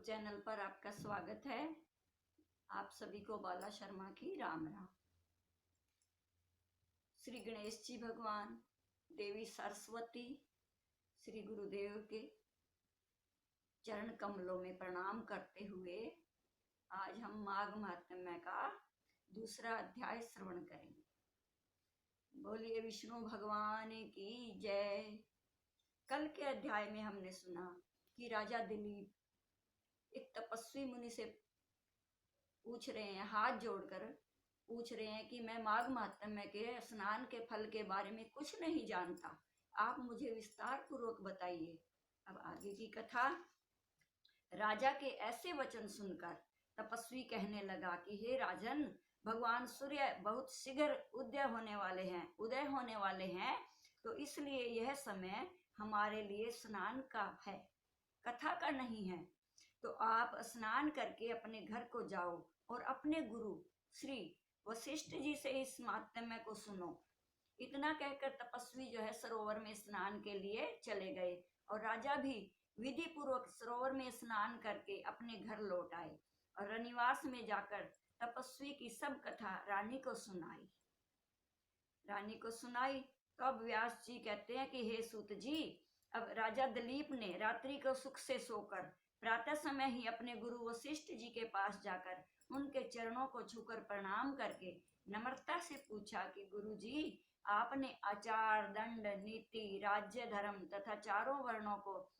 Channel पर आपका स्वागत है। आप सभी को बाला शर्मा की राम राम। श्री गणेश जी भगवान, देवी सरस्वती, श्री गुरुदेव के चरण कमलों में प्रणाम करते हुए आज हम माघ महात्म्य का दूसरा अध्याय श्रवण करेंगे। बोलिए विष्णु भगवान की जय। कल के अध्याय में हमने सुना कि राजा दिलीप एक तपस्वी मुनि से पूछ रहे हैं, हाथ जोड़कर पूछ रहे हैं कि मैं माघ महात्म्य के स्नान के फल के बारे में कुछ नहीं जानता, आप मुझे विस्तार पूर्वक बताइए। अब आगे की कथा। राजा के ऐसे वचन सुनकर तपस्वी कहने लगा कि हे राजन, भगवान सूर्य बहुत शीघ्र उदय होने वाले हैं, तो इसलिए यह समय हमारे लिए स्नान का है, कथा का नहीं है। तो आप स्नान करके अपने घर को जाओ और अपने गुरु श्री वशिष्ठ जी से इस महात्म्य को सुनो। इतना कहकर तपस्वी जो है सरोवर में स्नान के लिए चले गए और राजा भी विधि पूर्वक सरोवर में स्नान करके अपने घर लौट आए और रनिवास में जाकर तपस्वी की सब कथा रानी को सुनाई। तो अब व्यास जी कहते हैं कि हे सूत जी, अब राजा दिलीप ने रात्रि को सुख से सोकर प्रातः समय ही अपने गुरु वशिष्ठ जी के पास जाकर उनके चरणों को छूकर प्रणाम करके नम्रता से पूछा कि गुरु जी, आपने आचार, दंड, नीति, राज्य, धर्म तथा चारों वर्णों को,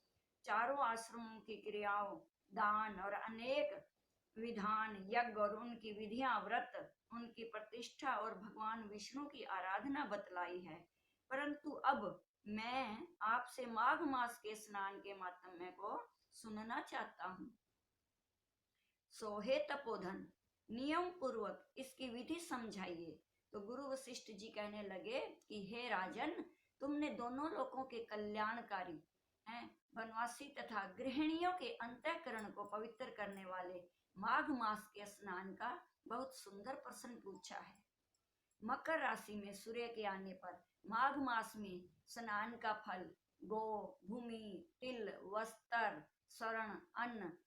चारों आश्रमों की क्रियाओं, दान और अनेक विधान, यज्ञ और उनकी विधियां, व्रत, उनकी प्रतिष्ठा और भगवान विष्णु की आराधना बतलाई है। परंतु अब मैं आपसे माघ मास के स्नान के महात्म्य को सुनना चाहता हूँ। सोहे तपोधन, नियम पूर्वक इसकी विधि समझाइए। तो गुरु वशिष्ठ जी कहने लगे कि हे राजन, तुमने दोनों लोगों के कल्याणकारी हैं, वनवासी तथा गृहिणियों के अंतःकरण को पवित्र करने वाले माघ मास के स्नान का बहुत सुंदर प्रश्न पूछा है। मकर राशि में सूर्य के आने पर माघ मास में स्नान का फल गो, भूमि, तिल, वस्त्र, स्वर्ण, अन्न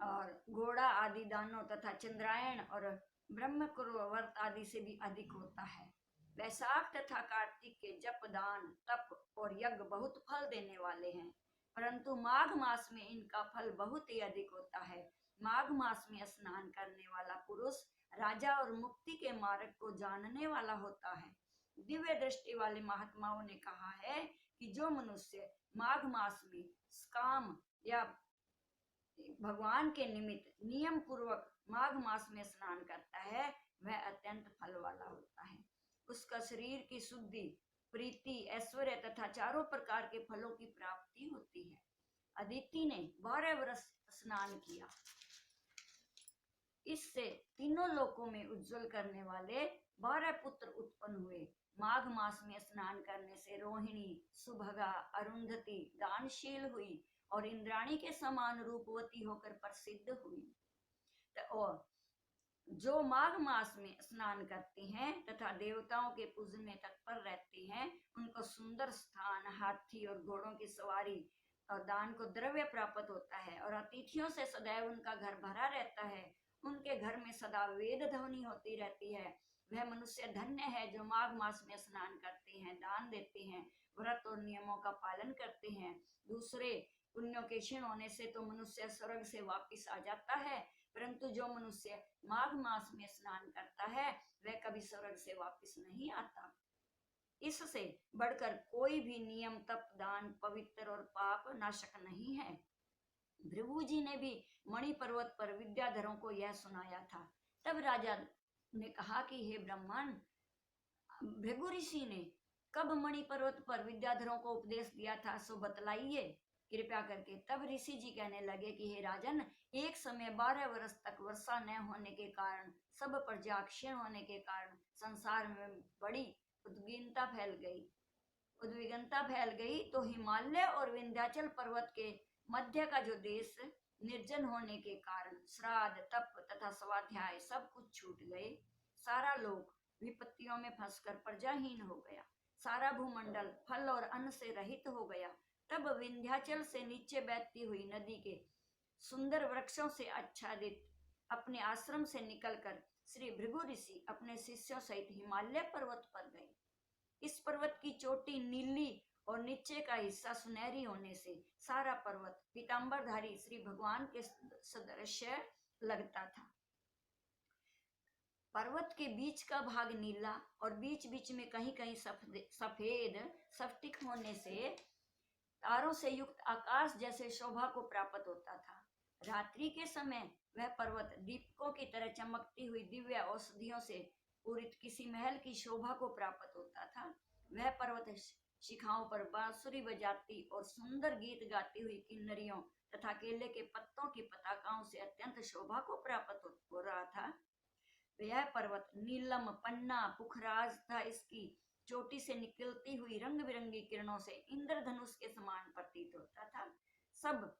और घोड़ा आदि दानों तथा चंद्रायण और ब्रह्मकुर्व व्रत आदि से भी अधिक होता है। वैशाख तथा कार्तिक के जप, दान, तप और यज्ञ बहुत फल देने वाले हैं, परंतु माघ मास में इनका फल बहुत ही अधिक होता है। माघ मास में स्नान करने वाला पुरुष राजा और मुक्ति के मार्ग को जानने वाला होता है। दिव्य दृष्टि वाले महात्माओं ने कहा है कि जो मनुष्य माघ मास में काम या भगवान के निमित्त नियम पूर्वक माघ मास में स्नान करता है, वह अत्यंत फल वाला होता है। उसका शरीर की शुद्धि, प्रीति, ऐश्वर्य तथा चारों प्रकार के फलों की प्राप्ति होती है। अदिति ने 12 वर्ष स्नान किया, इससे तीनों लोकों में उज्जवल करने वाले 12 पुत्र उत्पन्न हुए। माघ मास में स्नान करने से रोहिणी, सुभगा, अरुंधति दानशील हुई और इंद्राणी के समान रूपवती होकर प्रसिद्ध हुई। और जो माघ मास में स्नान करते हैं तथा देवताओं के पूजन में तत्पर रहते हैं, उनको सुंदर स्थान, हाथी और घोड़ों की सवारी और दान को द्रव्य प्राप्त होता है और अतिथियों से सदैव उनका घर भरा रहता है। उनके घर में सदा वेद ध्वनि होती रहती है। वह मनुष्य धन्य है जो माघ मास में स्नान करते हैं, दान देते हैं, व्रत और नियमों का पालन करते हैं। दूसरे पुण्यों के क्षीण होने से तो मनुष्य स्वर्ग से वापिस आ जाता है, परंतु जो मनुष्य माघ मास में स्नान करता है वह कभी स्वर्ग से वापिस नहीं आता। इससे बढ़कर कोई भी नियम, तप, दान पवित्र और पाप नाशक नहीं है। भृगु जी ने भी मणि पर्वत पर विद्याधरों को यह सुनाया था। तब राजा ने कहा कि हे ब्राह्मण, भृगु ऋषि ने कब मणि पर्वत पर विद्याधरों को उपदेश दिया था, सो बतलाइए कृपया करके। तब ऋषि जी कहने लगे कि हे राजन, एक समय 12 वर्ष तक वर्षा न होने के कारण, सब प्रजा क्षीण होने के कारण संसार में बड़ी उद्विग्नता फैल गई, तो हिमालय और विंध्याचल पर्वत के मध्य का जो देश निर्जन होने के कारण श्राद्ध, तप तथा स्वाध्याय सब कुछ छूट गए। सारा लोक विपत्तियों में फंसकर प्रजाहीन हो गया। सारा भूमंडल फल और अन्न से रहित हो गया। तब विंध्याचल से नीचे बहती हुई नदी के सुंदर वृक्षों से आच्छादित अपने आश्रम से निकलकर श्री भृगु ऋषि अपने शिष्यों सहित हिमालय पर्वत पर गए। इस पर्वत की चोटी नीली और नीचे का हिस्सा सुनहरी होने से सारा पर्वत पीतांबरधारी श्री भगवान के सदृश्य लगता था। पर्वत के बीच का भाग नीला और बीच बीच में कहीं कहीं सफेद स्फटिक होने से तारों से युक्त आकाश जैसे शोभा को प्राप्त होता था। रात्रि के समय वह पर्वत दीपकों की तरह चमकती हुई दिव्य औषधियों से पूरित किसी महल की शोभा को प्राप्त होता था। वह पर्वत शिखाओं पर बांसुरी बजाती और सुंदर गीत गाती हुई किन्नरियों तथा केले के पत्तों की पताकाओं से अत्यंत शोभा को प्राप्त हो रहा था। यह पर्वत नीलम पन्ना पुखराज था। इसकी चोटी से निकलती हुई रंग बिरंगी किरणों से इंद्रधनुष के समान प्रतीत होता था। सब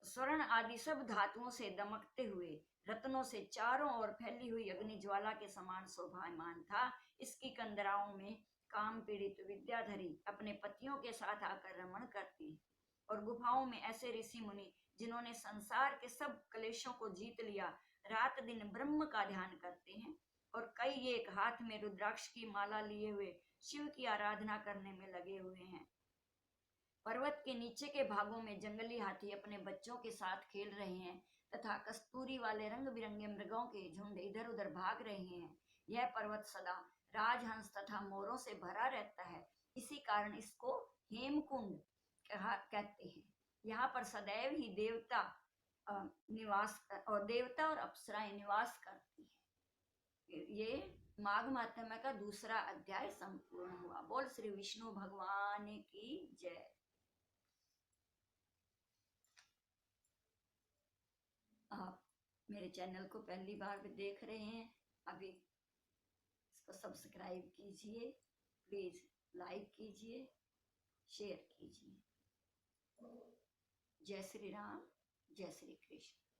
स्वर्ण आदि सब धातुओं से दमकते हुए रत्नों से चारों ओर फैली हुई अग्नि ज्वाला के समान शोभायमान था। इसकी कंदराओं में काम पीड़ित विद्याधरी अपने पतियों के साथ आकर रमण करती और गुफाओं में ऐसे ऋषि मुनि जिन्होंने संसार के सब क्लेशों को जीत लिया रात दिन ब्रह्म का ध्यान करते हैं और कई एक हाथ में रुद्राक्ष की माला लिए हुए शिव की आराधना करने में लगे हुए हैं। पर्वत के नीचे के भागों में जंगली हाथी अपने बच्चों के साथ खेल रहे हैं तथा कस्तूरी वाले रंग बिरंगे मृगों के झुंड इधर उधर भाग रहे हैं। यह पर्वत सदा राजहंस तथा मोरों से भरा रहता है। इसी कारण इसको हेमकुंड कहते हैं। यहाँ पर सदैव ही देवता और अप्सराएं निवास करती है। ये माघ महात्म्य का दूसरा अध्याय संपूर्ण हुआ। बोल श्री विष्णु भगवान की जय। आप मेरे चैनल को पहली बार भी देख रहे हैं, अभी इसको सब्सक्राइब कीजिए, प्लीज लाइक कीजिए, शेयर कीजिए। जय श्री राम, जय श्री कृष्ण।